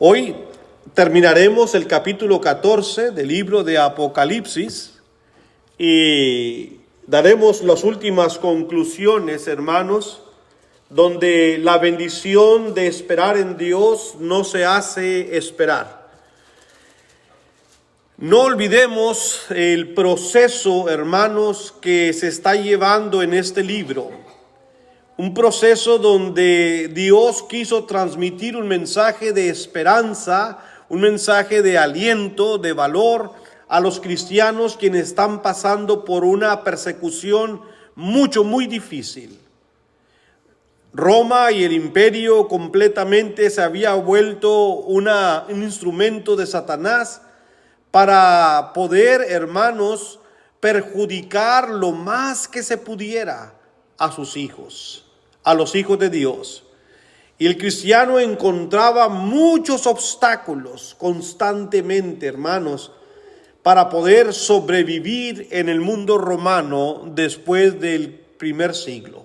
Hoy terminaremos el capítulo 14 del libro de Apocalipsis y daremos las últimas conclusiones, hermanos, donde la bendición de esperar en Dios no se hace esperar. No olvidemos el proceso, hermanos, que se está llevando en este libro. Un proceso donde Dios quiso transmitir un mensaje de esperanza, un mensaje de aliento, de valor a los cristianos quienes están pasando por una persecución muy difícil. Roma y el imperio completamente se había vuelto un instrumento de Satanás para poder, hermanos, perjudicar lo más que se pudiera a sus hijos, a los hijos de Dios. Y el cristiano encontraba muchos obstáculos constantemente, hermanos, para poder sobrevivir en el mundo romano después del primer siglo.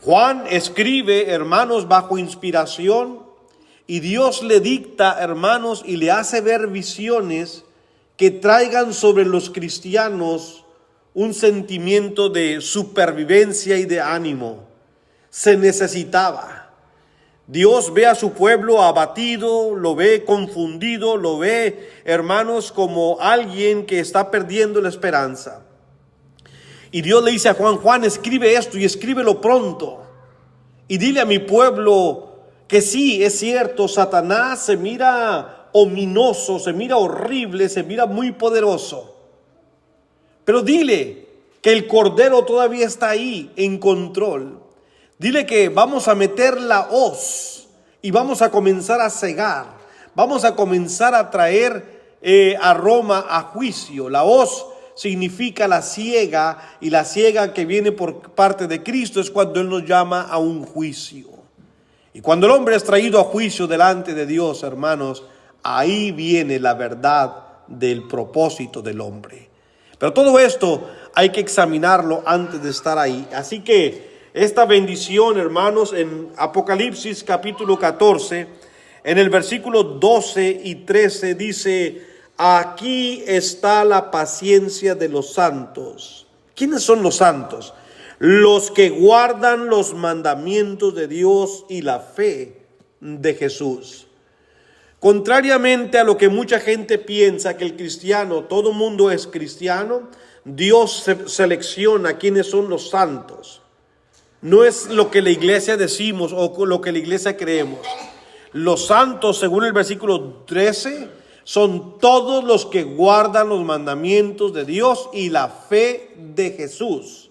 Juan escribe, hermanos, bajo inspiración, y Dios le dicta, hermanos, y le hace ver visiones que traigan sobre los cristianos un sentimiento de supervivencia y de ánimo. Se necesitaba. Dios ve a su pueblo abatido, lo ve confundido, lo ve, hermanos, como alguien que está perdiendo la esperanza. Y Dios le dice a Juan: Juan, escribe esto y escríbelo pronto. Y dile a mi pueblo que sí, es cierto, Satanás se mira ominoso, se mira horrible, se mira muy poderoso. Pero dile que el Cordero todavía está ahí en control. Dile que vamos a meter la hoz y vamos a comenzar a cegar. Vamos a comenzar a traer a Roma a juicio. La hoz significa la ciega, y la ciega que viene por parte de Cristo es cuando Él nos llama a un juicio. Y cuando el hombre es traído a juicio delante de Dios, hermanos, ahí viene la verdad del propósito del hombre. Pero todo esto hay que examinarlo antes de estar ahí. Así que esta bendición, hermanos, en Apocalipsis capítulo 14, en el versículo 12 y 13 dice: aquí está la paciencia de los santos. ¿Quiénes son los santos? Los que guardan los mandamientos de Dios y la fe de Jesús. Contrariamente a lo que mucha gente piensa, que el cristiano, todo mundo es cristiano, Dios selecciona quiénes son los santos. No es lo que la iglesia decimos o lo que la iglesia creemos. Los santos, según el versículo 13, son todos los que guardan los mandamientos de Dios y la fe de Jesús.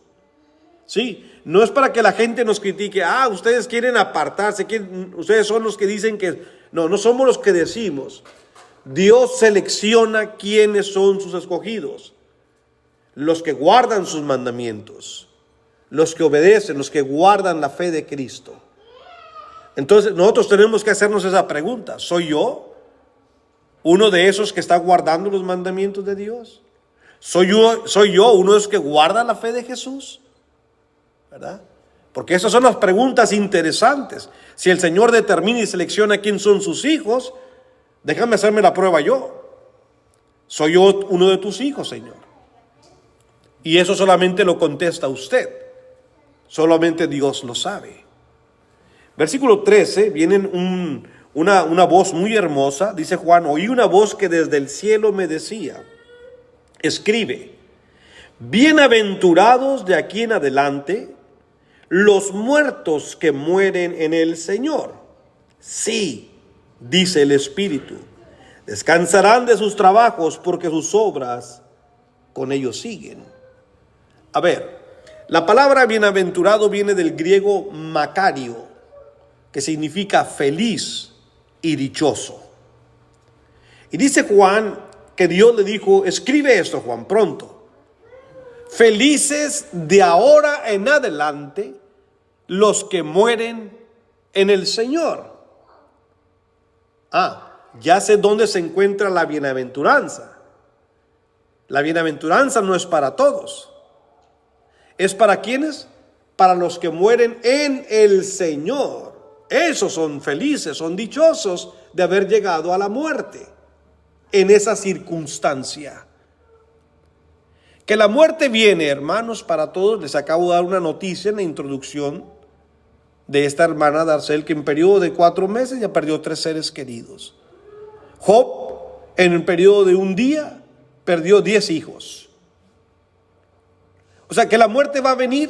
Sí, no es para que la gente nos critique: ustedes quieren apartarse, ustedes son los que dicen que... No somos los que decimos. Dios selecciona quiénes son sus escogidos. Los que guardan sus mandamientos, los que obedecen, los que guardan la fe de Cristo. Entonces nosotros tenemos que hacernos esa pregunta: ¿soy yo uno de esos que está guardando los mandamientos de Dios? ¿Soy yo uno de esos que guarda la fe de Jesús? ¿Verdad? Porque esas son las preguntas interesantes. Si el Señor determina y selecciona quién son sus hijos, déjame hacerme la prueba yo. ¿Soy yo uno de tus hijos, Señor? Y eso solamente lo contesta usted. Solamente Dios lo sabe. Versículo 13, viene una voz muy hermosa. Dice Juan: oí una voz que desde el cielo me decía: escribe, bienaventurados de aquí en adelante los muertos que mueren en el Señor. Sí, dice el Espíritu, descansarán de sus trabajos, porque sus obras con ellos siguen. A ver, la palabra bienaventurado viene del griego makario, que significa feliz y dichoso. Y dice Juan que Dios le dijo: escribe esto, Juan, pronto. Felices de ahora en adelante los que mueren en el Señor. Ya sé dónde se encuentra la bienaventuranza. La bienaventuranza no es para todos. ¿Es para quiénes? Para los que mueren en el Señor. Esos son felices, son dichosos de haber llegado a la muerte en esa circunstancia. Que la muerte viene, hermanos, para todos. Les acabo de dar una noticia en la introducción de esta hermana Darcel, que en periodo de 4 meses ya perdió 3 seres queridos. Job, en el periodo de un día, perdió 10 hijos. O sea que la muerte va a venir.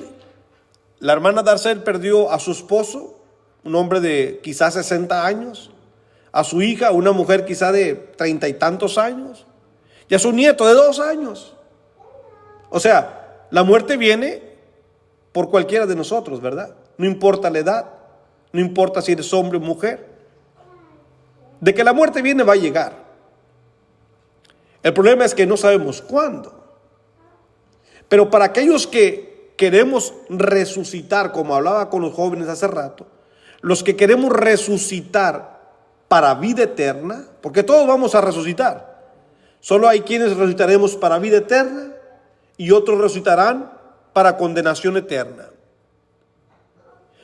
La hermana Darcel perdió a su esposo, un hombre de quizás 60 años, a su hija, una mujer quizás de 30 y tantos años, y a su nieto de 2 años. O sea, la muerte viene por cualquiera de nosotros, ¿verdad? No importa la edad, no importa si eres hombre o mujer. De que la muerte viene, va a llegar. El problema es que no sabemos cuándo. Pero para aquellos que queremos resucitar, como hablaba con los jóvenes hace rato, los que queremos resucitar para vida eterna, porque todos vamos a resucitar. Solo hay quienes resucitaremos para vida eterna y otros resucitarán para condenación eterna.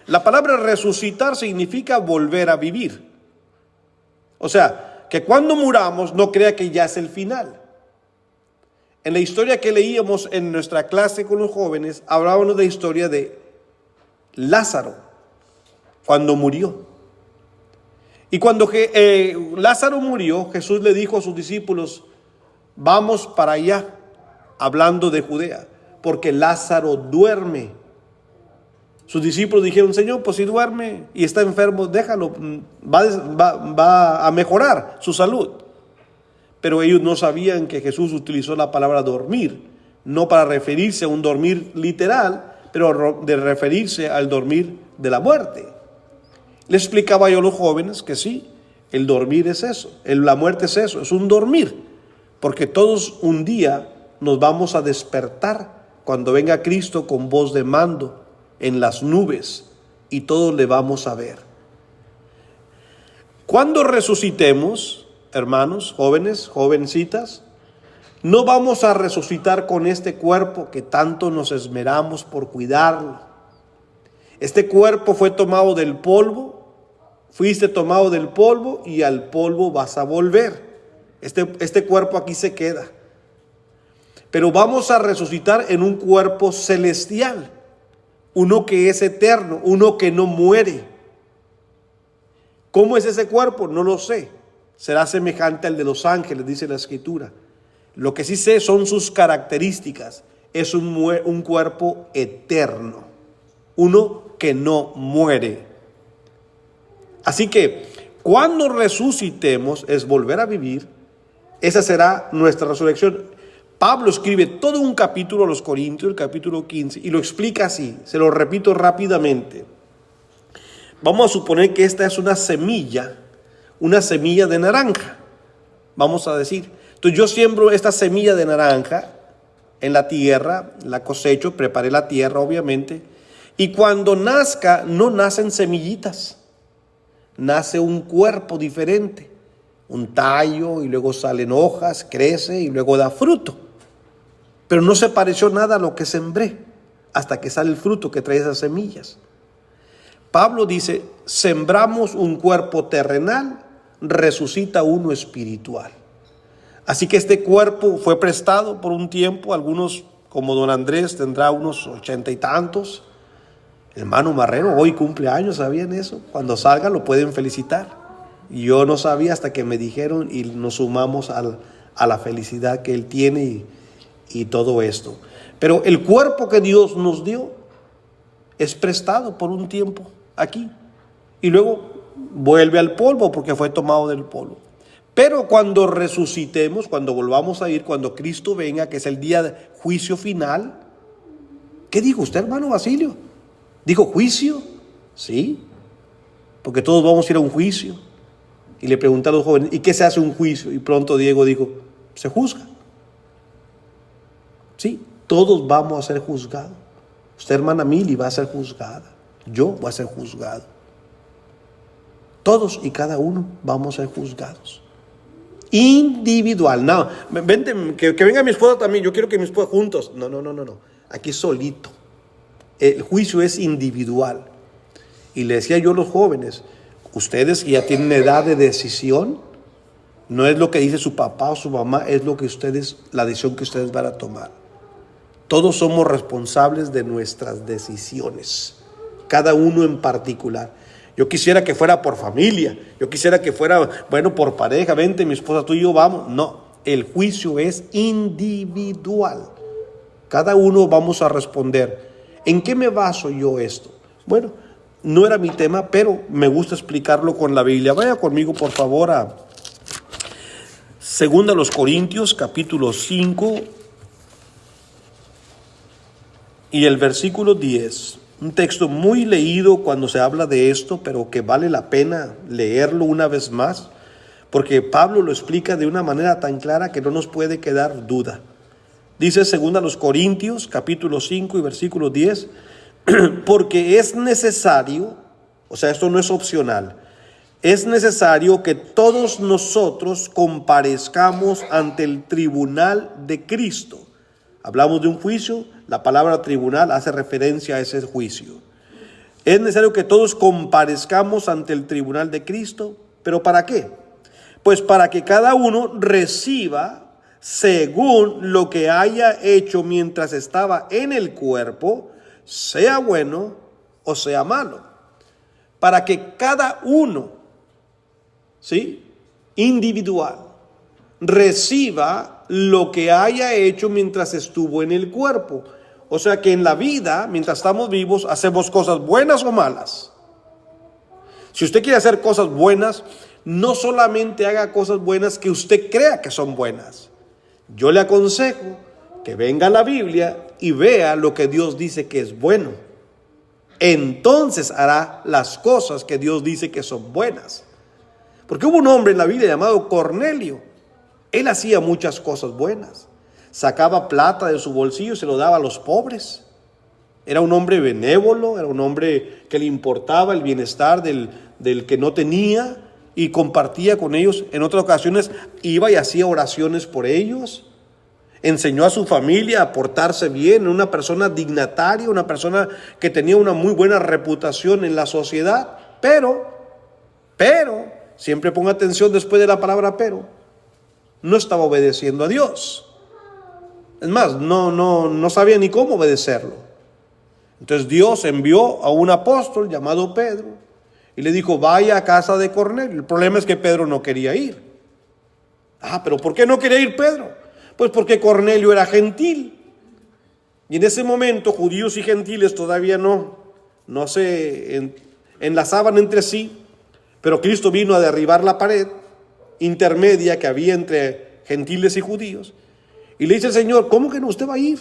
La palabra resucitar significa volver a vivir. O sea, que cuando muramos no crea que ya es el final. En la historia que leíamos en nuestra clase con los jóvenes, hablábamos de la historia de Lázaro, cuando murió. Y cuando Lázaro murió, Jesús le dijo a sus discípulos, vamos para allá, hablando de Judea, porque Lázaro duerme. Sus discípulos dijeron, Señor, pues si duerme y está enfermo, déjalo, va a mejorar su salud. Pero ellos no sabían que Jesús utilizó la palabra dormir, no para referirse a un dormir literal, pero de referirse al dormir de la muerte. Le explicaba yo a los jóvenes que sí, el dormir es eso, la muerte es eso, es un dormir, porque todos un día nos vamos a despertar cuando venga Cristo con voz de mando en las nubes y todos le vamos a ver. Cuando resucitemos, hermanos, jóvenes, jovencitas, no vamos a resucitar con este cuerpo que tanto nos esmeramos por cuidarlo. Este cuerpo fue tomado del polvo, fuiste tomado del polvo y al polvo vas a volver. Este cuerpo aquí se queda. Pero vamos a resucitar en un cuerpo celestial, uno que es eterno, uno que no muere. ¿Cómo es ese cuerpo? No lo sé. Será semejante al de los ángeles, dice la Escritura. Lo que sí sé son sus características. Es un cuerpo eterno, uno que no muere. Así que cuando resucitemos es volver a vivir. Esa será nuestra resurrección. Pablo escribe todo un capítulo a los Corintios, el capítulo 15, y lo explica así. Se lo repito rápidamente. Vamos a suponer que esta es una semilla de naranja. Vamos a decir, entonces yo siembro esta semilla de naranja en la tierra, la cosecho, preparé la tierra obviamente, y cuando nazca no nacen semillitas, nace un cuerpo diferente, un tallo y luego salen hojas, crece y luego da fruto. Pero no se pareció nada a lo que sembré hasta que sale el fruto que trae esas semillas. Pablo dice, sembramos un cuerpo terrenal, resucita uno espiritual. Así que este cuerpo fue prestado por un tiempo. Algunos, como don Andrés, tendrá unos 80 y tantos. Hermano Marrero, hoy cumple años, ¿sabían eso? Cuando salga lo pueden felicitar. Y yo no sabía hasta que me dijeron y nos sumamos a la felicidad que él tiene y todo esto. Pero el cuerpo que Dios nos dio es prestado por un tiempo aquí y luego vuelve al polvo porque fue tomado del polvo. Pero cuando resucitemos, cuando volvamos a ir, cuando Cristo venga, que es el día de juicio final, ¿qué dijo usted, hermano Basilio? ¿Dijo juicio? Sí, porque todos vamos a ir a un juicio. Y le pregunté a los jóvenes, ¿y qué se hace un juicio? Y pronto Diego dijo, se juzga. Sí, todos vamos a ser juzgados. Usted, hermana Mili, va a ser juzgada. Yo voy a ser juzgado. Todos y cada uno vamos a ser juzgados. Individual. No, vente, que venga mi esposa también. Yo quiero que mi esposa juntos. No. Aquí solito. El juicio es individual. Y le decía yo a los jóvenes, Ustedes ya tienen edad de decisión. No es lo que dice su papá o su mamá, es lo que la decisión que ustedes van a tomar. Todos somos responsables de nuestras decisiones, cada uno en particular. Yo quisiera que fuera por familia, yo quisiera que fuera, por pareja, vente mi esposa, tú y yo vamos. No, el juicio es individual. Cada uno vamos a responder. ¿En qué me baso yo esto? Bueno, no era mi tema, pero me gusta explicarlo con la Biblia. Vaya conmigo, por favor, a 2 Corintios, capítulo 5, y el versículo 10. Un texto muy leído cuando se habla de esto, pero que vale la pena leerlo una vez más, porque Pablo lo explica de una manera tan clara que no nos puede quedar duda. Dice 2 Corintios, capítulo 5 y versículo 10, porque es necesario, o sea, esto no es opcional, es necesario que todos nosotros comparezcamos ante el tribunal de Cristo. Hablamos de un juicio, la palabra tribunal hace referencia a ese juicio. Es necesario que todos comparezcamos ante el tribunal de Cristo, ¿pero para qué? Pues para que cada uno reciba según lo que haya hecho mientras estaba en el cuerpo, sea bueno o sea malo. Para que cada uno, ¿sí?, individual, reciba lo que haya hecho mientras estuvo en el cuerpo. O sea que en la vida, mientras estamos vivos, hacemos cosas buenas o malas. Si usted quiere hacer cosas buenas, no solamente haga cosas buenas que usted crea que son buenas. Yo le aconsejo que venga a la Biblia y vea lo que Dios dice que es bueno. Entonces hará las cosas que Dios dice que son buenas. Porque hubo un hombre en la Biblia llamado Cornelio. Él hacía muchas cosas buenas. Sacaba plata de su bolsillo y se lo daba a los pobres. Era un hombre benévolo, era un hombre que le importaba el bienestar del que no tenía y compartía con ellos. En otras ocasiones iba y hacía oraciones por ellos. Enseñó a su familia a portarse bien, una persona dignataria, una persona que tenía una muy buena reputación en la sociedad. Pero, siempre ponga atención después de la palabra pero, no estaba obedeciendo a Dios. Es más, no sabía ni cómo obedecerlo. Entonces Dios envió a un apóstol llamado Pedro y le dijo, vaya a casa de Cornelio. El problema es que Pedro no quería ir. Pero ¿por qué no quería ir Pedro? Pues porque Cornelio era gentil. Y en ese momento judíos y gentiles todavía no se enlazaban entre sí. Pero Cristo vino a derribar la pared intermedia que había entre gentiles y judíos. Y le dice el Señor, ¿cómo que no usted va a ir?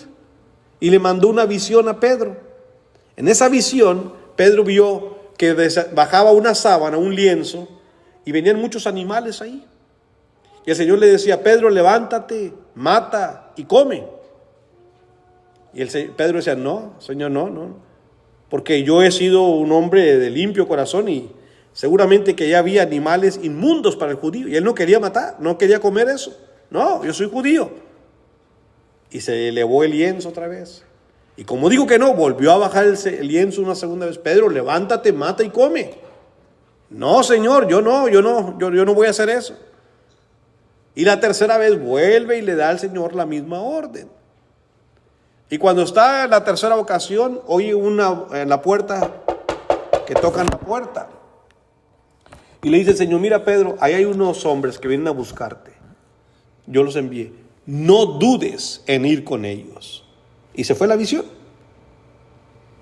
Y le mandó una visión a Pedro. En esa visión, Pedro vio que bajaba una sábana, un lienzo, y venían muchos animales ahí. Y el Señor le decía, Pedro, levántate, mata y come. Y Pedro decía, no, Señor, no, porque yo he sido un hombre de limpio corazón y seguramente que ya había animales inmundos para el judío. Y él no quería matar, no quería comer eso. No, yo soy judío. Y se elevó el lienzo otra vez. Y como dijo que no, volvió a bajar el lienzo una segunda vez. Pedro, levántate, mata y come. No, Señor, yo no voy a hacer eso. Y la tercera vez vuelve y le da al Señor la misma orden. Y cuando está en la tercera ocasión, oye en la puerta, que tocan la puerta. Y le dice el Señor, mira Pedro, ahí hay unos hombres que vienen a buscarte. Yo los envié. No dudes en ir con ellos. Y se fue la visión.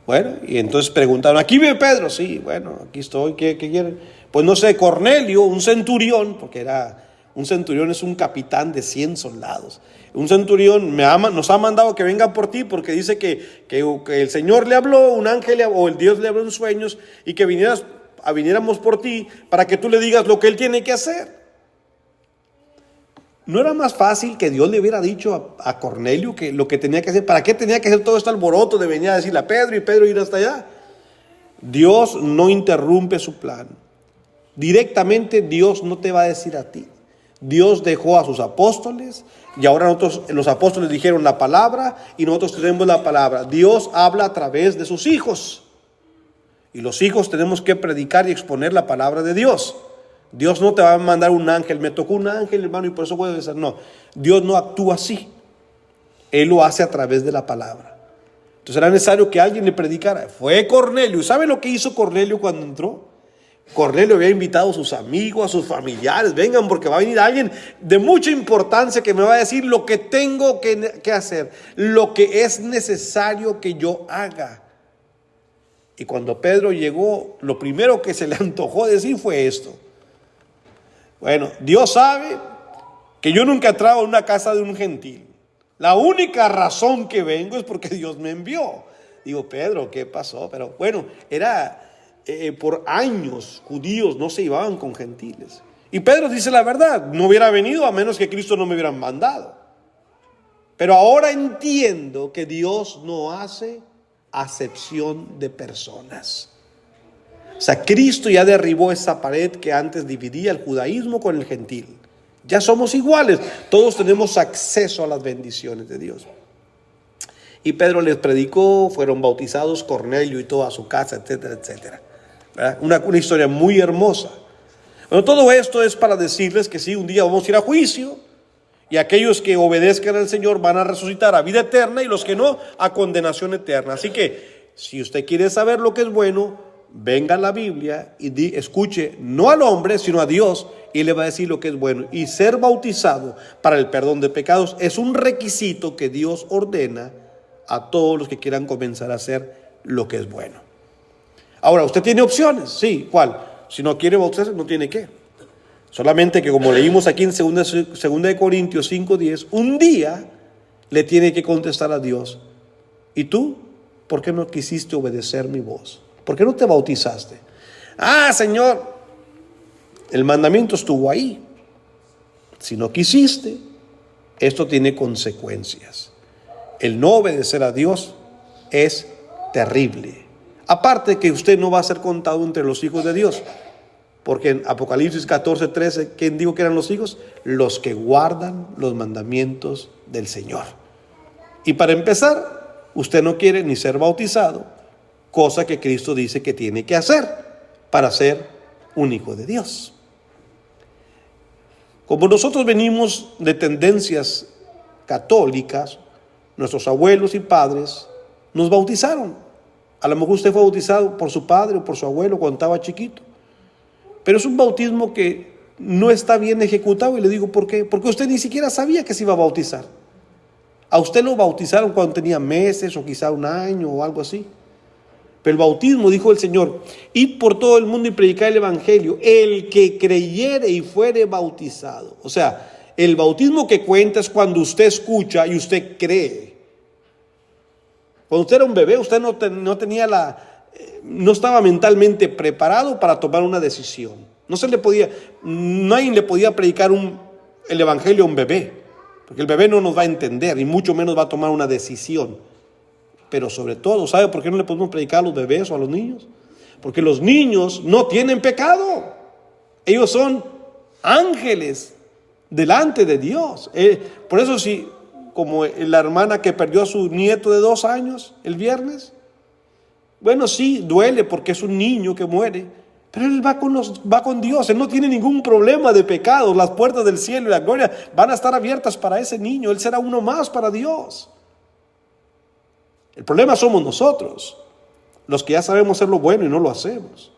Bueno, y entonces preguntaron, ¿aquí vive Pedro? Sí, bueno, aquí estoy, ¿qué quieren? Pues no sé, Cornelio, un centurión, porque un centurión es un capitán de 100 soldados. Un centurión nos ha mandado que venga por ti porque dice que el Señor le habló, un ángel o el Dios le habló en sueños y que viniéramos por ti para que tú le digas lo que él tiene que hacer. ¿No era más fácil que Dios le hubiera dicho a Cornelio que lo que tenía que hacer? ¿Para qué tenía que hacer todo este alboroto de venir a decirle a Pedro y Pedro ir hasta allá? Dios no interrumpe su plan. Directamente Dios no te va a decir a ti. Dios dejó a sus apóstoles y ahora los apóstoles dijeron la palabra y nosotros tenemos la palabra. Dios habla a través de sus hijos. Y los hijos tenemos que predicar y exponer la palabra de Dios. Dios no te va a mandar un ángel. Me tocó un ángel, hermano, y por eso voy a decir, no. Dios no actúa así. Él lo hace a través de la palabra. Entonces era necesario que alguien le predicara. Fue Cornelio. ¿Sabe lo que hizo Cornelio cuando entró? Cornelio había invitado a sus amigos, a sus familiares. Vengan porque va a venir alguien de mucha importancia que me va a decir lo que tengo que hacer. Lo que es necesario que yo haga. Y cuando Pedro llegó, lo primero que se le antojó decir fue esto. Bueno, Dios sabe que yo nunca he entrado en una casa de un gentil. La única razón que vengo es porque Dios me envió. Digo, Pedro, ¿qué pasó? Pero bueno, era por años judíos no se llevaban con gentiles. Y Pedro dice la verdad, no hubiera venido a menos que Cristo no me hubiera mandado. Pero ahora entiendo que Dios no hace acepción de personas. O sea, Cristo ya derribó esa pared que antes dividía el judaísmo con el gentil. Ya somos iguales, todos tenemos acceso a las bendiciones de Dios. Y Pedro les predicó, fueron bautizados Cornelio y toda su casa, etcétera, etcétera. Una historia muy hermosa. Bueno, todo esto es para decirles que sí, un día vamos a ir a juicio. Y aquellos que obedezcan al Señor van a resucitar a vida eterna y los que no, a condenación eterna. Así que, si usted quiere saber lo que es bueno, venga a la Biblia y escuche no al hombre, sino a Dios, y le va a decir lo que es bueno. Y ser bautizado para el perdón de pecados es un requisito que Dios ordena a todos los que quieran comenzar a hacer lo que es bueno. Ahora, usted tiene opciones, sí, ¿cuál? Si no quiere bautizarse, no tiene que. Solamente que como leímos aquí en 2 Corintios 5:10, un día le tiene que contestar a Dios. ¿Y tú? ¿Por qué no quisiste obedecer mi voz? ¿Por qué no te bautizaste? Ah, Señor, el mandamiento estuvo ahí. Si no quisiste, esto tiene consecuencias. El no obedecer a Dios es terrible. Aparte que usted no va a ser contado entre los hijos de Dios. Porque en Apocalipsis 14:13, ¿quién dijo que eran los hijos? Los que guardan los mandamientos del Señor. Y para empezar, usted no quiere ni ser bautizado, cosa que Cristo dice que tiene que hacer para ser un hijo de Dios. Como nosotros venimos de tendencias católicas, nuestros abuelos y padres nos bautizaron. A lo mejor usted fue bautizado por su padre o por su abuelo cuando estaba chiquito. Pero es un bautismo que no está bien ejecutado. Y le digo, ¿por qué? Porque usted ni siquiera sabía que se iba a bautizar. A usted lo bautizaron cuando tenía meses o quizá un año o algo así. Pero el bautismo, dijo el Señor, id por todo el mundo y predicar el evangelio. El que creyere y fuere bautizado. O sea, el bautismo que cuenta es cuando usted escucha y usted cree. Cuando usted era un bebé, usted no tenía no estaba mentalmente preparado para tomar una decisión. Nadie le podía predicar el evangelio a un bebé, porque el bebé no nos va a entender y mucho menos va a tomar una decisión. Pero sobre todo, ¿sabe por qué no le podemos predicar a los bebés o a los niños? Porque los niños no tienen pecado. Ellos son ángeles delante de Dios. Por eso sí, como la hermana que perdió a su nieto de 2 años el viernes. Bueno, sí, duele porque es un niño que muere, pero él va con Dios. Él no tiene ningún problema de pecado. Las puertas del cielo y la gloria van a estar abiertas para ese niño. Él será uno más para Dios. El problema somos nosotros, los que ya sabemos hacer lo bueno y no lo hacemos.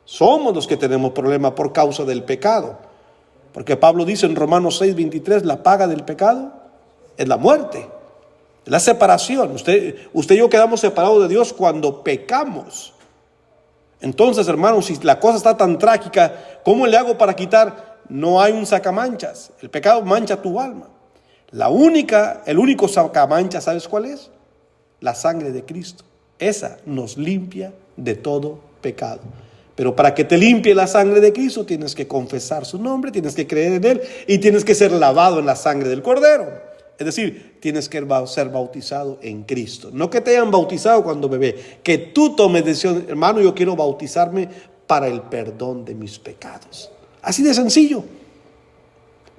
Somos los que tenemos problema por causa del pecado. Porque Pablo dice en Romanos 6:23, la paga del pecado es la muerte. La separación. Usted y yo quedamos separados de Dios cuando pecamos. Entonces, hermanos, si la cosa está tan trágica, ¿cómo le hago para quitar? No hay un sacamanchas. El pecado mancha tu alma. El único sacamanchas, ¿sabes cuál es? La sangre de Cristo. Esa nos limpia de todo pecado. Pero para que te limpie la sangre de Cristo, tienes que confesar su nombre, tienes que creer en Él y tienes que ser lavado en la sangre del Cordero. Es decir, tienes que ser bautizado en Cristo. No que te hayan bautizado cuando bebé. Que tú tomes decisión, hermano, yo quiero bautizarme para el perdón de mis pecados. Así de sencillo.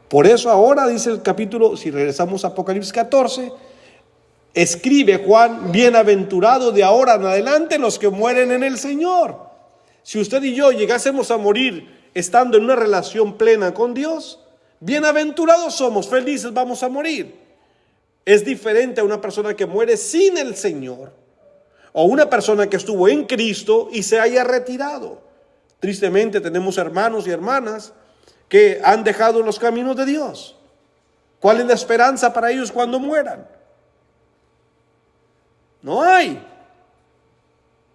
Por eso ahora dice el capítulo, si regresamos a Apocalipsis 14, escribe Juan: bienaventurados de ahora en adelante los que mueren en el Señor. Si usted y yo llegásemos a morir estando en una relación plena con Dios, bienaventurados somos, felices vamos a morir. Es diferente a una persona que muere sin el Señor, o una persona que estuvo en Cristo y se haya retirado. Tristemente tenemos hermanos y hermanas que han dejado los caminos de Dios. ¿Cuál es la esperanza para ellos cuando mueran? No hay.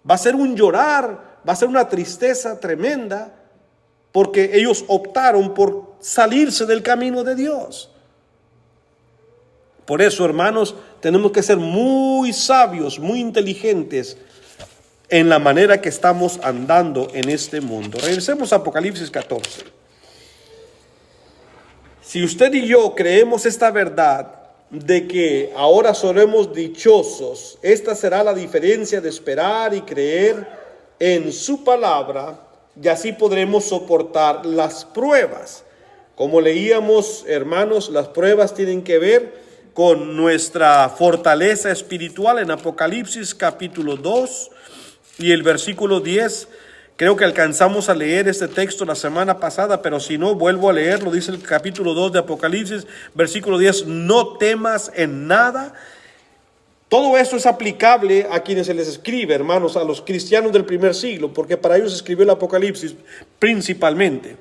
Va a ser un llorar, va a ser una tristeza tremenda, porque ellos optaron por salirse del camino de Dios. Por eso, hermanos, tenemos que ser muy sabios, muy inteligentes en la manera que estamos andando en este mundo. Regresemos a Apocalipsis 14. Si usted y yo creemos esta verdad de que ahora seremos dichosos, esta será la diferencia de esperar y creer en su palabra, y así podremos soportar las pruebas. Como leíamos, hermanos, las pruebas tienen que ver con nuestra fortaleza espiritual en Apocalipsis capítulo 2 y el versículo 10. Creo que alcanzamos a leer este texto la semana pasada, pero si no, vuelvo a leerlo. Dice el capítulo 2 de Apocalipsis, versículo 10: no temas en nada. Todo esto es aplicable a quienes se les escribe, hermanos, a los cristianos del primer siglo, porque para ellos escribió el Apocalipsis principalmente.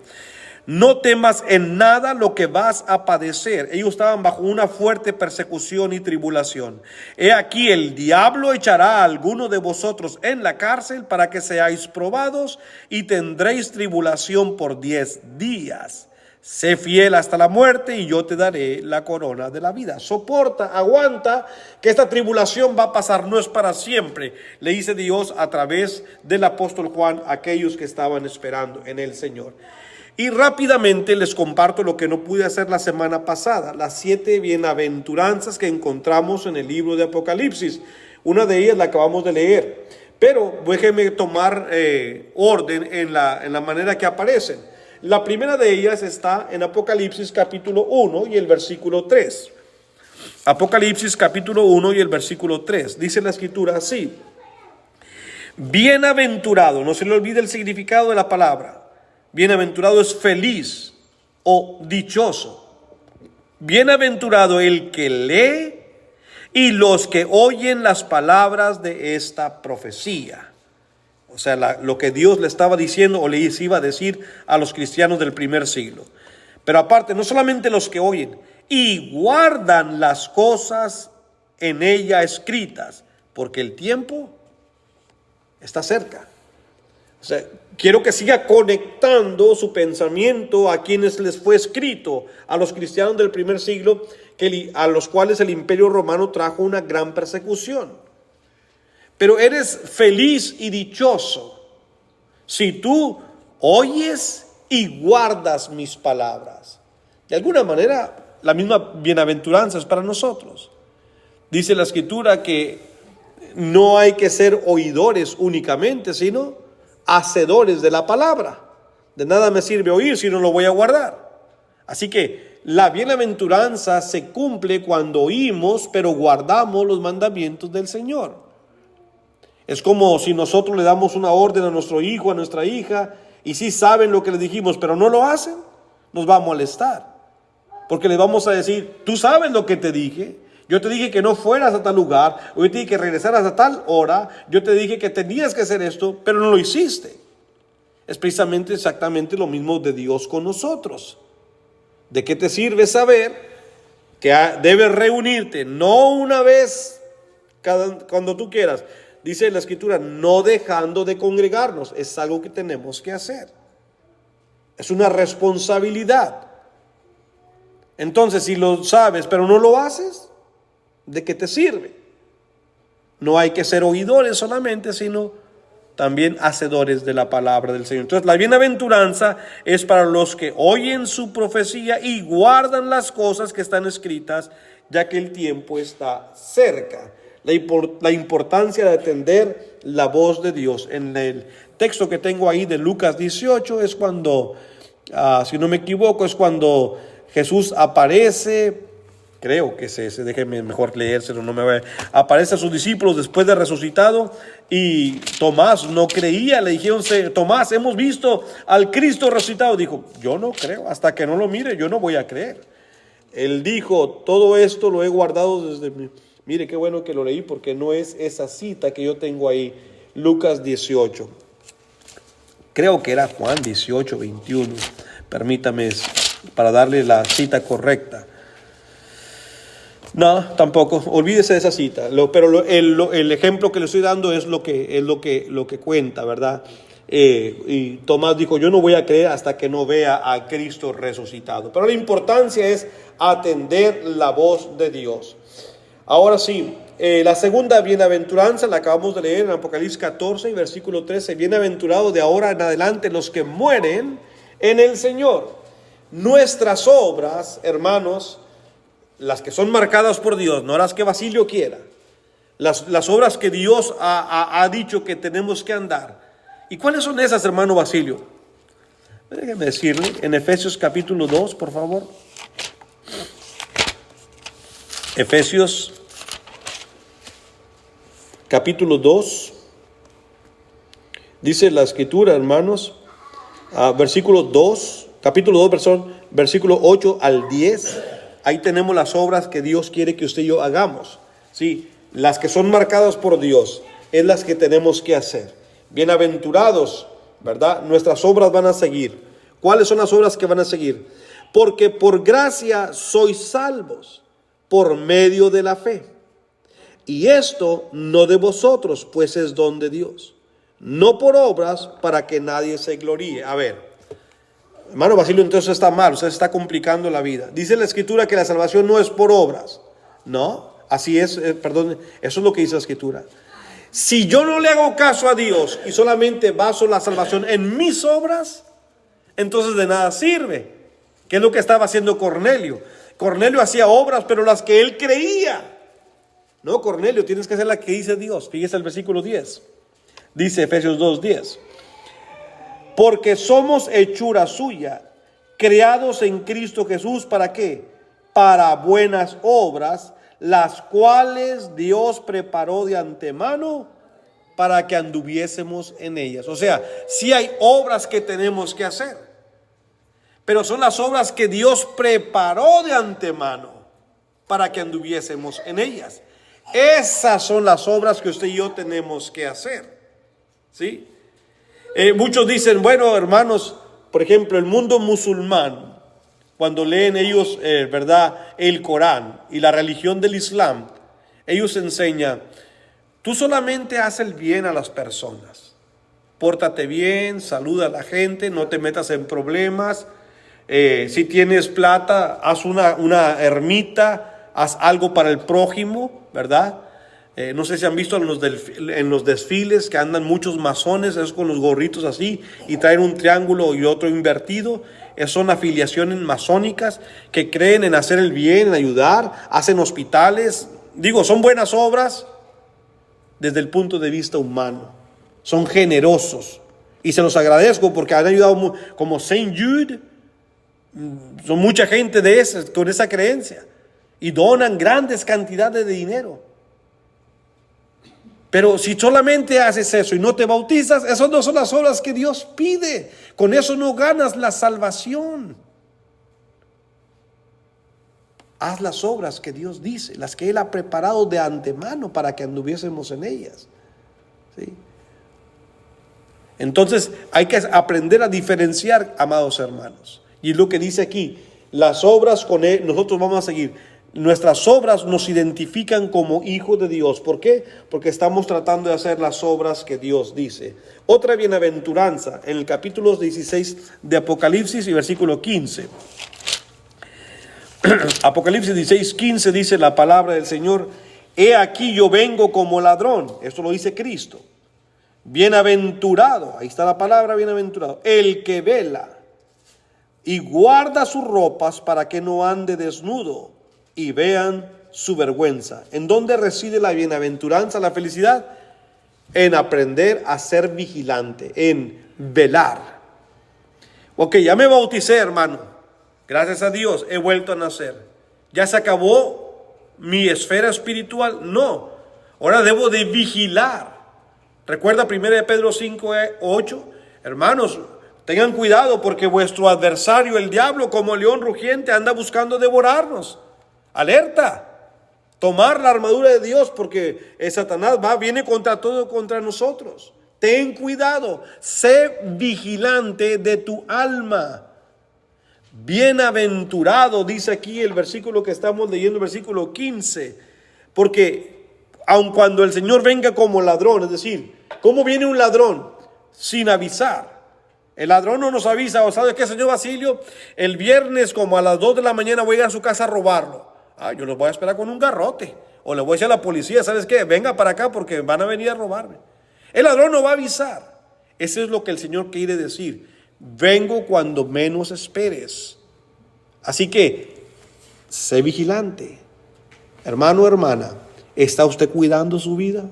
No temas en nada lo que vas a padecer. Ellos estaban bajo una fuerte persecución y tribulación. He aquí, el diablo echará a alguno de vosotros en la cárcel para que seáis probados, y tendréis tribulación por 10 días. Sé fiel hasta la muerte y yo te daré la corona de la vida. Soporta, aguanta, que esta tribulación va a pasar, no es para siempre. Le dice Dios a través del apóstol Juan a aquellos que estaban esperando en el Señor. Y rápidamente les comparto lo que no pude hacer la semana pasada: las 7 bienaventuranzas que encontramos en el libro de Apocalipsis. Una de ellas la acabamos de leer, pero déjenme tomar orden en la manera que aparecen. La primera de ellas está en Apocalipsis capítulo 1 y el versículo 3. Apocalipsis capítulo 1 y el versículo 3. Dice la escritura así: bienaventurado, no se le olvide el significado de la palabra. Bienaventurado es feliz o dichoso. Bienaventurado el que lee y los que oyen las palabras de esta profecía. O sea, lo que Dios le estaba diciendo o les iba a decir a los cristianos del primer siglo. Pero aparte, no solamente los que oyen, y guardan las cosas en ella escritas, porque el tiempo está cerca. O sea, quiero que siga conectando su pensamiento a quienes les fue escrito, a los cristianos del primer siglo, a los cuales el Imperio Romano trajo una gran persecución. Pero eres feliz y dichoso si tú oyes y guardas mis palabras. De alguna manera, la misma bienaventuranza es para nosotros. Dice la Escritura que no hay que ser oidores únicamente, sino hacedores de la palabra. De nada me sirve oír si no lo voy a guardar. Así que la bienaventuranza se cumple cuando oímos, pero guardamos los mandamientos del Señor. Es como si nosotros le damos una orden a nuestro hijo, a nuestra hija, y sí saben lo que le dijimos, pero no lo hacen, nos va a molestar. Porque le vamos a decir: tú sabes lo que te dije. Yo te dije que no fueras a tal lugar, o yo te dije que regresaras a tal hora, yo te dije que tenías que hacer esto, pero no lo hiciste. Es precisamente exactamente lo mismo de Dios con nosotros. ¿De qué te sirve saber que debes reunirte no una vez cuando tú quieras? Dice la Escritura, no dejando de congregarnos. Es algo que tenemos que hacer. Es una responsabilidad. Entonces, si lo sabes pero no lo haces, ¿de qué te sirve? No hay que ser oidores solamente, sino también hacedores de la palabra del Señor. Entonces, la bienaventuranza es para los que oyen su profecía y guardan las cosas que están escritas, ya que el tiempo está cerca. La importancia de atender la voz de Dios. En el texto que tengo ahí de Lucas 18 es cuando, si no me equivoco, es cuando Jesús aparece creo que déjeme mejor leérselo, no me va aparece a sus discípulos después de resucitado, y Tomás no creía, le dijeron, Tomás, hemos visto al Cristo resucitado. Dijo, yo no creo, hasta que no lo mire, yo no voy a creer. Él dijo, todo esto lo he guardado desde mi... Mire, qué bueno que lo leí, porque no es esa cita que yo tengo ahí, Lucas 18. Creo que era Juan 18, 21. Permítame para darle la cita correcta. No, tampoco, olvídese de esa cita. Pero el ejemplo que le estoy dando es lo que cuenta, ¿verdad? Y Tomás dijo, yo no voy a creer hasta que no vea a Cristo resucitado. Pero la importancia es atender la voz de Dios. Ahora sí, la segunda bienaventuranza la acabamos de leer en Apocalipsis 14, versículo 13. Bienaventurados de ahora en adelante los que mueren en el Señor. Nuestras obras, hermanos, las que son marcadas por Dios, no las que Basilio quiera, las obras que Dios ha dicho que tenemos que andar. ¿Y cuáles son esas, hermano Basilio? Déjeme decirle, en Efesios capítulo 2, por favor. Efesios capítulo 2, dice la escritura, hermanos, versículo 2, capítulo 2, versículo 8 al 10, ahí tenemos las obras que Dios quiere que usted y yo hagamos, ¿sí? Las que son marcadas por Dios, es las que tenemos que hacer. Bienaventurados, ¿verdad? Nuestras obras van a seguir. ¿Cuáles son las obras que van a seguir? Porque por gracia sois salvos, por medio de la fe. Y esto no de vosotros, pues es don de Dios, no por obras, para que nadie se gloríe. A ver, hermano Basilio, entonces está mal, usted está complicando la vida. Dice la escritura que la salvación no es por obras. No, así es, perdón, eso es lo que dice la escritura. Si yo no le hago caso a Dios y solamente baso la salvación en mis obras, entonces de nada sirve. ¿Qué es lo que estaba haciendo Cornelio? Cornelio hacía obras, pero las que él creía. No, Cornelio, tienes que hacer la que dice Dios. Fíjese el versículo 10. Dice Efesios 2:10. Porque somos hechura suya, creados en Cristo Jesús, ¿para qué? Para buenas obras, las cuales Dios preparó de antemano para que anduviésemos en ellas. O sea, sí hay obras que tenemos que hacer, pero son las obras que Dios preparó de antemano para que anduviésemos en ellas. Esas son las obras que usted y yo tenemos que hacer, ¿sí? Muchos dicen, bueno, hermanos, por ejemplo, el mundo musulmán, cuando leen ellos, ¿verdad?, el Corán y la religión del Islam, ellos enseñan, tú solamente haz el bien a las personas. Pórtate bien, saluda a la gente, no te metas en problemas. Si tienes plata, haz una ermita, haz algo para el prójimo, ¿verdad? No sé si han visto en los desfiles que andan muchos masones, esos con los gorritos así, y traen un triángulo y otro invertido. Son afiliaciones masónicas que creen en hacer el bien, en ayudar, hacen hospitales. Digo, son buenas obras desde el punto de vista humano. Son generosos. Y se los agradezco porque han ayudado, como Saint Jude, son mucha gente con esa creencia. Y donan grandes cantidades de dinero. Pero si solamente haces eso y no te bautizas, esas no son las obras que Dios pide. Con eso no ganas la salvación. Haz las obras que Dios dice, las que Él ha preparado de antemano para que anduviésemos en ellas, ¿sí? Entonces hay que aprender a diferenciar, amados hermanos. Y es lo que dice aquí, las obras con Él, nosotros vamos a seguir. Nuestras obras nos identifican como hijos de Dios. ¿Por qué? Porque estamos tratando de hacer las obras que Dios dice. Otra bienaventuranza en el capítulo 16 de Apocalipsis y versículo 15. Apocalipsis 16:15 dice la palabra del Señor: he aquí yo vengo como ladrón. Esto lo dice Cristo. Bienaventurado, ahí está la palabra bienaventurado, el que vela y guarda sus ropas para que no ande desnudo y vean su vergüenza. ¿En dónde reside la bienaventuranza, la felicidad? En aprender a ser vigilante, en velar. Ok, ya me bauticé, hermano. Gracias a Dios he vuelto a nacer. ¿Ya se acabó mi esfera espiritual? No. Ahora debo de vigilar. Recuerda 1 Pedro 5:8. Hermanos, tengan cuidado porque vuestro adversario, el diablo, como león rugiente, anda buscando devorarnos. Alerta. Tomar la armadura de Dios porque Satanás viene contra todo, contra nosotros. Ten cuidado. Sé vigilante de tu alma. Bienaventurado, dice aquí el versículo que estamos leyendo, el versículo 15, porque aun cuando el Señor venga como ladrón, es decir, ¿cómo viene un ladrón? Sin avisar. El ladrón no nos avisa. ¿O sabes qué, señor Basilio? El viernes como a las 2 de la mañana voy a ir a su casa a robarlo. Yo los voy a esperar con un garrote. O le voy a decir a la policía, ¿sabes qué? Venga para acá porque van a venir a robarme. El ladrón no va a avisar. Eso es lo que el Señor quiere decir. Vengo cuando menos esperes. Así que, sé vigilante. Hermano, hermana, ¿está usted cuidando su vida?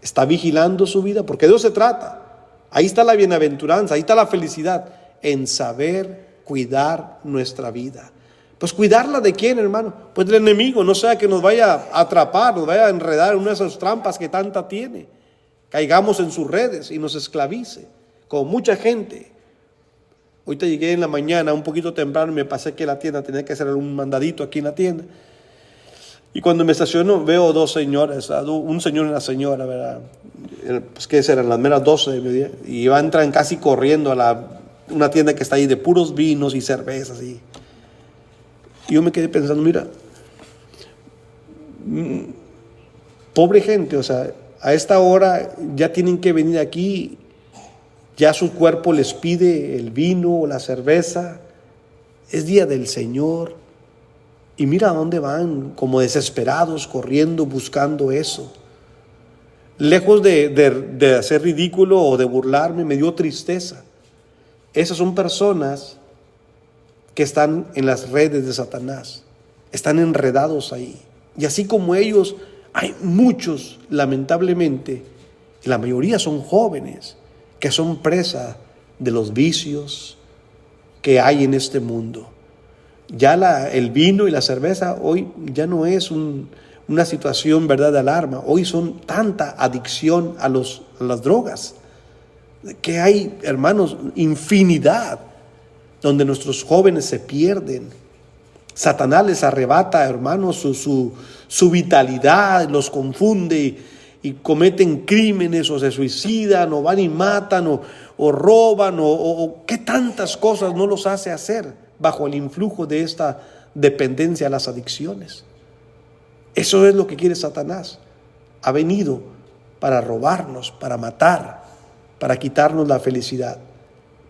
¿Está vigilando su vida? Porque de eso se trata. Ahí está la bienaventuranza, ahí está la felicidad, en saber cuidar nuestra vida. Pues cuidarla ¿de quién, hermano? Pues del enemigo, no sea que nos vaya a atrapar, nos vaya a enredar en una de esas trampas que tanta tiene. Caigamos en sus redes y nos esclavice, como mucha gente. Ahorita llegué en la mañana un poquito temprano y me pasé que la tienda tenía que hacer un mandadito aquí en la tienda. Y cuando me estaciono veo dos señores, un señor y una señora, ¿verdad? Pues que eran las meras 12 de mediodía. Y entran casi corriendo a una tienda que está ahí de puros vinos y cervezas. Y yo me quedé pensando, mira, pobre gente, o sea, a esta hora ya tienen que venir aquí, ya su cuerpo les pide el vino o la cerveza, es día del Señor, y mira a dónde van, como desesperados, corriendo, buscando eso. Lejos de hacer ridículo o de burlarme, me dio tristeza. Esas son personas que están en las redes de Satanás, están enredados ahí. Y así como ellos, hay muchos, lamentablemente, y la mayoría son jóvenes, que son presa de los vicios que hay en este mundo. Ya el vino y la cerveza hoy ya no es una situación, ¿verdad?, de alarma. Hoy son tanta adicción a las drogas, que hay, hermanos, infinidad, donde nuestros jóvenes se pierden. Satanás les arrebata, hermanos, su vitalidad, los confunde y cometen crímenes o se suicidan o van y matan o roban o qué tantas cosas no los hace hacer bajo el influjo de esta dependencia a las adicciones. Eso es lo que quiere Satanás. Ha venido para robarnos, para matar, para quitarnos la felicidad.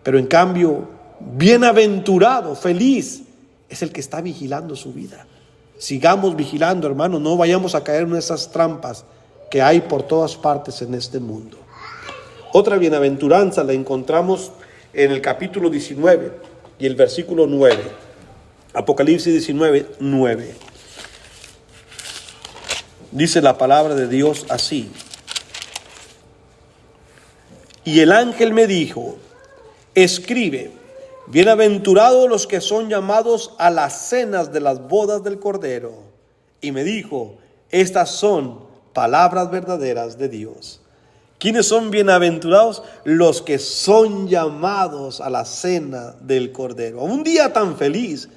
Pero en cambio, bienaventurado, feliz, es el que está vigilando su vida. Sigamos vigilando, hermanos, no vayamos a caer en esas trampas que hay por todas partes en este mundo. Otra bienaventuranza la encontramos en el capítulo 19 y el versículo 9. Apocalipsis 19, 9. Dice la palabra de Dios así: y el ángel me dijo, escribe, bienaventurados los que son llamados a las cenas de las bodas del Cordero. Y me dijo, estas son palabras verdaderas de Dios. ¿Quiénes son bienaventurados? Los que son llamados a la cena del Cordero. Un día tan feliz.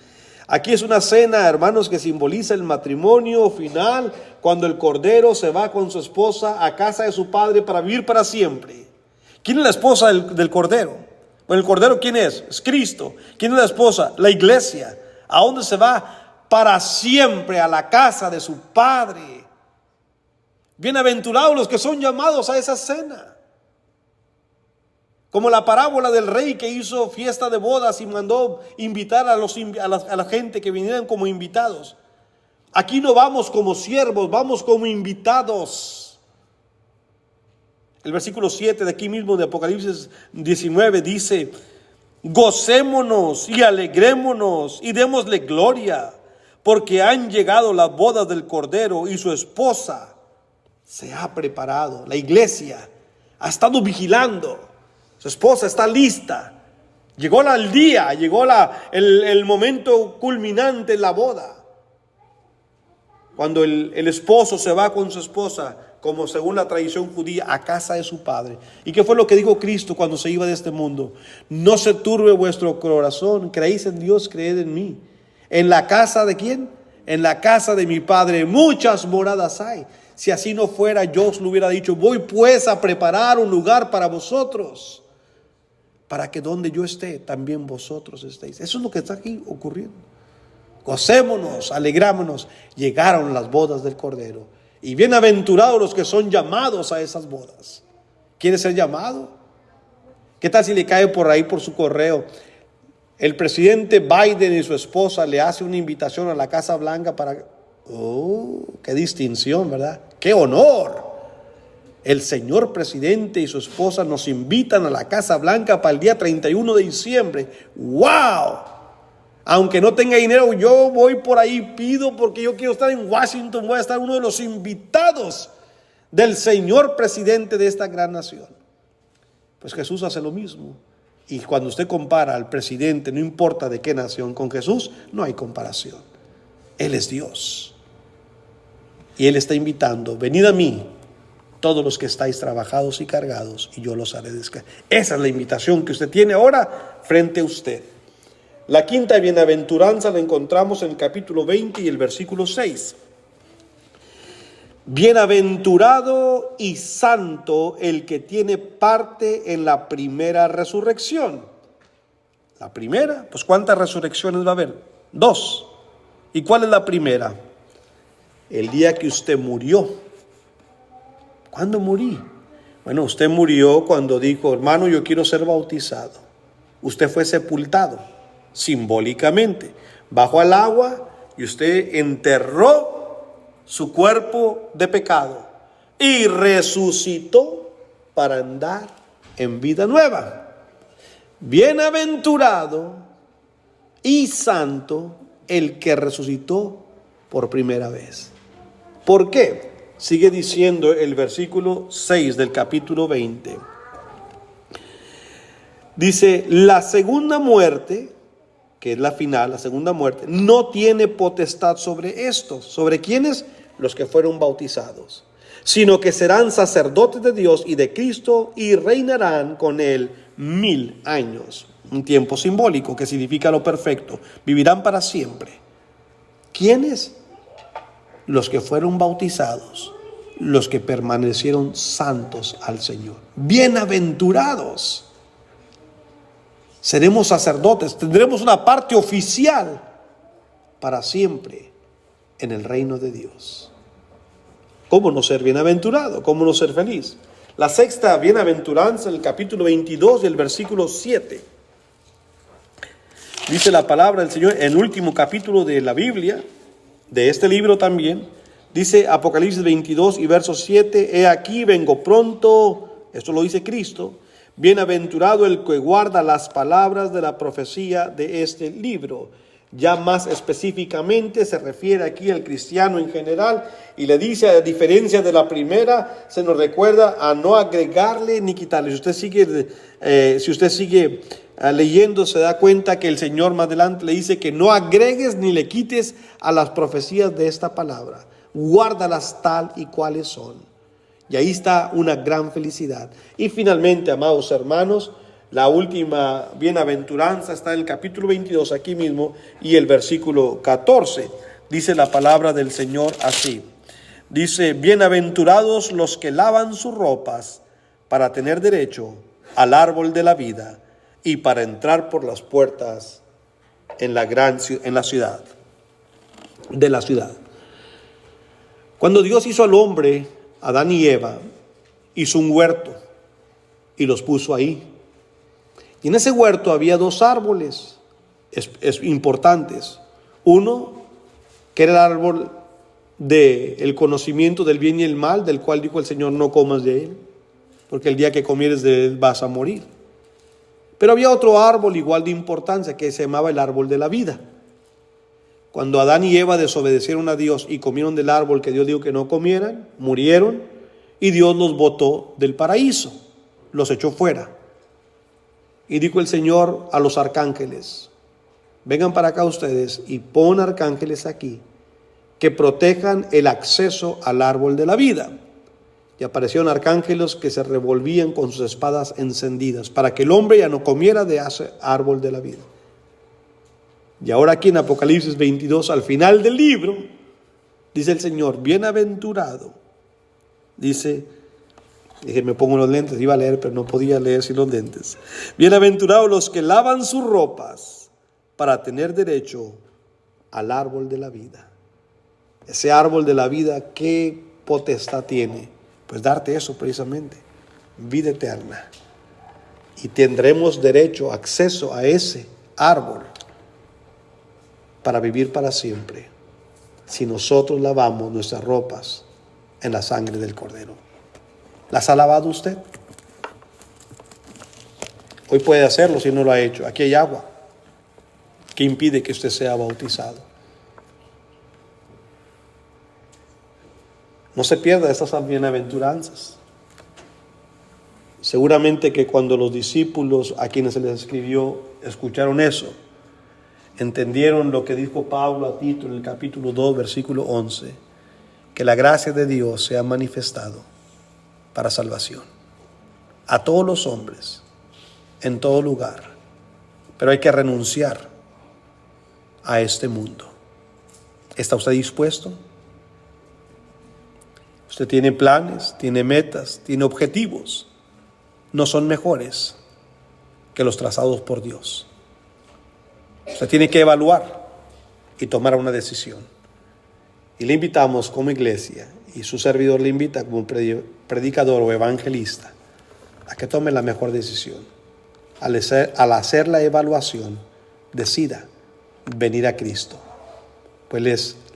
Aquí es una cena, hermanos, que simboliza el matrimonio final, cuando el Cordero se va con su esposa a casa de su padre para vivir para siempre. ¿Quién es la esposa del Cordero? Bueno, el Cordero, ¿quién es? Es Cristo. ¿Quién es la esposa? La iglesia. ¿A dónde se va? Para siempre, a la casa de su Padre. Bienaventurados los que son llamados a esa cena. Como la parábola del rey que hizo fiesta de bodas y mandó invitar a la gente que vinieran como invitados. Aquí no vamos como siervos, vamos como invitados. El versículo 7 de aquí mismo de Apocalipsis 19 dice, gocémonos y alegrémonos y démosle gloria, porque han llegado las bodas del Cordero y su esposa se ha preparado. La iglesia ha estado vigilando. Su esposa está lista. Llegó el día, llegó el momento culminante en la boda. cuando el esposo se va con su esposa, como según la tradición judía, a casa de su padre. ¿Y qué fue lo que dijo Cristo cuando se iba de este mundo? No se turbe vuestro corazón, creéis en Dios, creed en mí. ¿En la casa de quién? En la casa de mi Padre muchas moradas hay. Si así no fuera, yo os lo hubiera dicho, voy pues a preparar un lugar para vosotros, para que donde yo esté, también vosotros estéis. Eso es lo que está aquí ocurriendo. Gocémonos, alegrámonos. Llegaron las bodas del Cordero. Y bienaventurados los que son llamados a esas bodas. ¿Quiere ser llamado? ¿Qué tal si le cae por ahí por su correo? El presidente Biden y su esposa le hace una invitación a la Casa Blanca para... ¡Oh, qué distinción!, ¿verdad? ¡Qué honor! El señor presidente y su esposa nos invitan a la Casa Blanca para el día 31 de diciembre. ¡Wow! Aunque no tenga dinero, yo voy por ahí, pido, porque yo quiero estar en Washington, voy a estar uno de los invitados del señor presidente de esta gran nación. Pues Jesús hace lo mismo. Y cuando usted compara al presidente, no importa de qué nación, con Jesús, no hay comparación. Él es Dios. Y Él está invitando, venid a mí, todos los que estáis trabajados y cargados, y yo los haré descansar. Esa es la invitación que usted tiene ahora frente a usted. La quinta bienaventuranza la encontramos en el capítulo 20 y el versículo 6. Bienaventurado y santo el que tiene parte en la primera resurrección. La primera, pues ¿cuántas resurrecciones va a haber? 2. ¿Y cuál es la primera? El día que usted murió. ¿Cuándo morí? Bueno, usted murió cuando dijo, hermano, yo quiero ser bautizado. Usted fue sepultado, simbólicamente, bajo al agua, y usted enterró su cuerpo de pecado y resucitó para andar en vida nueva. Bienaventurado y santo el que resucitó por primera vez. ¿Por qué? Sigue diciendo el versículo 6 del capítulo 20. Dice, la segunda muerte, que es la final, la segunda muerte, no tiene potestad sobre estos. ¿Sobre quiénes? Los que fueron bautizados. Sino que serán sacerdotes de Dios y de Cristo y reinarán con Él 1000 años. Un tiempo simbólico que significa lo perfecto. Vivirán para siempre. ¿Quiénes? Los que fueron bautizados, los que permanecieron santos al Señor. Bienaventurados. Seremos sacerdotes, tendremos una parte oficial para siempre en el reino de Dios. ¿Cómo no ser bienaventurado? ¿Cómo no ser feliz? La sexta bienaventuranza en el capítulo 22 y el versículo 7. Dice la palabra del Señor en el último capítulo de la Biblia, de este libro también. Dice Apocalipsis 22 y verso 7, he aquí vengo pronto, esto lo dice Cristo, bienaventurado el que guarda las palabras de la profecía de este libro. Ya más específicamente se refiere aquí al cristiano en general y le dice, a diferencia de la primera, se nos recuerda a no agregarle ni quitarle. Si usted sigue leyendo, se da cuenta que el Señor más adelante le dice que no agregues ni le quites a las profecías de esta palabra. Guárdalas tal y cuales son. Y ahí está una gran felicidad. Y finalmente, amados hermanos, la última bienaventuranza está en el capítulo 22, aquí mismo, y el versículo 14. Dice la palabra del Señor así. Dice, bienaventurados los que lavan sus ropas para tener derecho al árbol de la vida y para entrar por las puertas en la ciudad. Cuando Dios hizo al hombre, Adán y Eva, hizo un huerto y los puso ahí. Y en ese huerto había 2 árboles importantes. Uno, que era el árbol del conocimiento del bien y el mal, del cual dijo el Señor, no comas de él, porque el día que comieres de él vas a morir. Pero había otro árbol igual de importancia, que se llamaba el árbol de la vida. Cuando Adán y Eva desobedecieron a Dios y comieron del árbol que Dios dijo que no comieran, murieron y Dios los botó del paraíso, los echó fuera. Y dijo el Señor a los arcángeles, vengan para acá ustedes y pon arcángeles aquí que protejan el acceso al árbol de la vida. Y aparecieron arcángeles que se revolvían con sus espadas encendidas para que el hombre ya no comiera de ese árbol de la vida. Y ahora aquí en Apocalipsis 22, al final del libro, dice el Señor, bienaventurado. Dije, me pongo los lentes, iba a leer, pero no podía leer sin los lentes. Bienaventurados los que lavan sus ropas para tener derecho al árbol de la vida. Ese árbol de la vida, ¿qué potestad tiene? Pues darte eso precisamente, vida eterna. Y tendremos derecho, acceso a ese árbol para vivir para siempre, si nosotros lavamos nuestras ropas en la sangre del Cordero. ¿Las ha lavado usted? Hoy puede hacerlo si no lo ha hecho. Aquí hay agua. ¿Qué impide que usted sea bautizado? No se pierda estas bienaventuranzas. Seguramente que cuando los discípulos a quienes se les escribió escucharon eso, entendieron lo que dijo Pablo a Tito en el capítulo 2, versículo 11, que la gracia de Dios se ha manifestado para salvación a todos los hombres, en todo lugar. Pero hay que renunciar a este mundo. ¿Está usted dispuesto? Usted tiene planes, tiene metas, tiene objetivos. No son mejores que los trazados por Dios. Usted tiene que evaluar y tomar una decisión. Y le invitamos como iglesia, y su servidor le invita como predicador o evangelista, a que tome la mejor decisión. Al hacer la evaluación, decida venir a Cristo, pues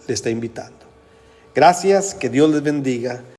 le está invitando. Gracias, que Dios les bendiga.